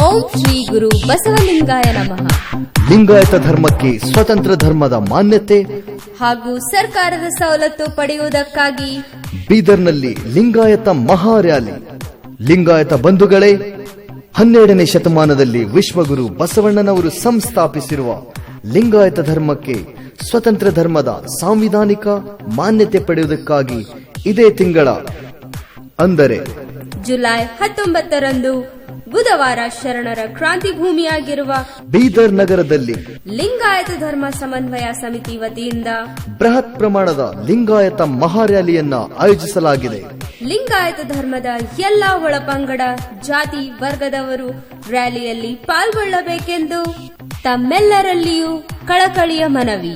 ಓಂ ಶ್ರೀ ಗುರು ಬಸವಲಿಂಗಾಯ ನಮಃ. ಲಿಂಗಾಯತ ಧರ್ಮಕ್ಕೆ ಸ್ವತಂತ್ರ ಧರ್ಮದ ಮಾನ್ಯತೆ ಹಾಗೂ ಸರ್ಕಾರದ ಸವಲತ್ತು ಪಡೆಯುವುದಕ್ಕಾಗಿ ಬೀದರ್ನಲ್ಲಿ ಲಿಂಗಾಯತ ಮಹಾ ರ್ಯಾಲಿ. ಲಿಂಗಾಯತ ಬಂಧುಗಳೇ, 12ನೇ ಶತಮಾನದಲ್ಲಿ ವಿಶ್ವಗುರು ಬಸವಣ್ಣನವರು ಸಂಸ್ಥಾಪಿಸಿರುವ ಲಿಂಗಾಯತ ಧರ್ಮಕ್ಕೆ ಸ್ವತಂತ್ರ ಧರ್ಮದ ಸಾಂವಿಧಾನಿಕ ಮಾನ್ಯತೆ ಪಡೆಯುವುದಕ್ಕಾಗಿ ಇದೇ ತಿಂಗಳ ಅಂದರೆ ಜುಲೈ 19ರಂದು ಬುಧವಾರ ಶರಣರ ಕ್ರಾಂತಿ ಭೂಮಿಯಾಗಿರುವ ಬೀದರ್ ನಗರದಲ್ಲಿ ಲಿಂಗಾಯತ ಧರ್ಮ ಸಮನ್ವಯ ಸಮಿತಿ ವತಿಯಿಂದ ಬೃಹತ್ ಪ್ರಮಾಣದ ಲಿಂಗಾಯತ ಮಹಾ ರ್ಯಾಲಿಯನ್ನ ಆಯೋಜಿಸಲಾಗಿದೆ. ಲಿಂಗಾಯತ ಧರ್ಮದ ಎಲ್ಲಾ ಒಳಪಂಗಡ ಜಾತಿ ವರ್ಗದವರು ರ್ಯಾಲಿಯಲ್ಲಿ ಪಾಲ್ಗೊಳ್ಳಬೇಕೆಂದು ತಮ್ಮೆಲ್ಲರಲ್ಲಿಯೂ ಕಳಕಳಿಯ ಮನವಿ.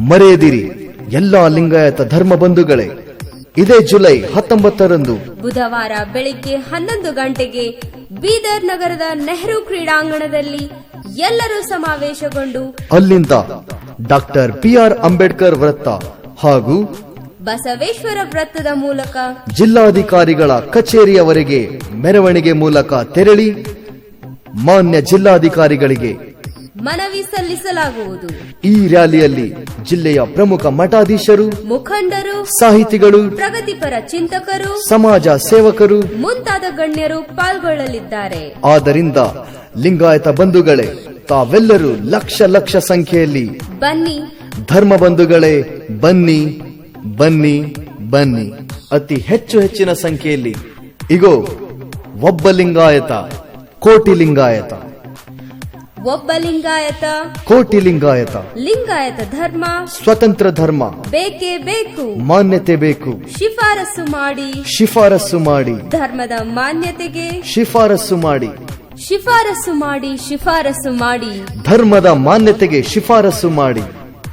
ಮರೆಯದಿರಿ ಎಲ್ಲಾ ಲಿಂಗಾಯತ ಧರ್ಮ ಬಂಧುಗಳೇ, ಇದೇ ಜುಲೈ 19ರಂದು ಬುಧವಾರ ಬೆಳಿಗ್ಗೆ 11 ಗಂಟೆಗೆ ಬೀದರ್ ನಗರದ ನೆಹರು ಕ್ರೀಡಾಂಗಣದಲ್ಲಿ ಎಲ್ಲರೂ ಸಮಾವೇಶಗೊಂಡು ಅಲ್ಲಿಂದ ಡಾಕ್ಟರ್ PR ಅಂಬೇಡ್ಕರ್ ವೃತ್ತ ಹಾಗೂ ಬಸವೇಶ್ವರ ವೃತ್ತದ ಮೂಲಕ ಜಿಲ್ಲಾಧಿಕಾರಿಗಳ ಕಚೇರಿಯವರೆಗೆ ಮೆರವಣಿಗೆ ಮೂಲಕ ತೆರಳಿ ಮಾನ್ಯ ಜಿಲ್ಲಾಧಿಕಾರಿಗಳಿಗೆ ಮನವಿ ಸಲ್ಲಿಸಲಾಗುವುದು. ಈ ರ್ಯಾಲಿಯಲ್ಲಿ ಜಿಲ್ಲೆಯ ಪ್ರಮುಖ ಮಠಾಧೀಶರು, ಮುಖಂಡರು, ಸಾಹಿತಿಗಳು, ಪ್ರಗತಿಪರ ಚಿಂತಕರು, ಸಮಾಜ ಸೇವಕರು ಮುಂತಾದ ಗಣ್ಯರು ಪಾಲ್ಗೊಳ್ಳಲಿದ್ದಾರೆ. ಆದ್ದರಿಂದ ಲಿಂಗಾಯತ ಬಂಧುಗಳೇ, ತಾವೆಲ್ಲರೂ ಲಕ್ಷ ಸಂಖ್ಯೆಯಲ್ಲಿ ಬನ್ನಿ. ಧರ್ಮ ಬಂಧುಗಳೇ, ಬನ್ನಿ ಬನ್ನಿ ಬನ್ನಿ. ಅತಿ ಹೆಚ್ಚಿನ ಸಂಖ್ಯೆಯಲ್ಲಿ. ಇಗೋ, ಒಬ್ಬ ಲಿಂಗಾಯತ ಕೋಟಿ ಲಿಂಗಾಯತ, ಒಬ್ಬ ಲಿಂಗಾಯತ ಕೋಟಿ ಲಿಂಗಾಯತ. ಲಿಂಗಾಯತ ಧರ್ಮ ಸ್ವತಂತ್ರ ಧರ್ಮ ಬೇಕೇ ಬೇಕು, ಮಾನ್ಯತೆ ಬೇಕು. ಶಿಫಾರಸು ಮಾಡಿ, ಶಿಫಾರಸು ಮಾಡಿ, ಧರ್ಮದ ಮಾನ್ಯತೆಗೆ ಶಿಫಾರಸು ಮಾಡಿ, ಶಿಫಾರಸು ಮಾಡಿ, ಶಿಫಾರಸು ಮಾಡಿ, ಧರ್ಮದ ಮಾನ್ಯತೆಗೆ ಶಿಫಾರಸು ಮಾಡಿ.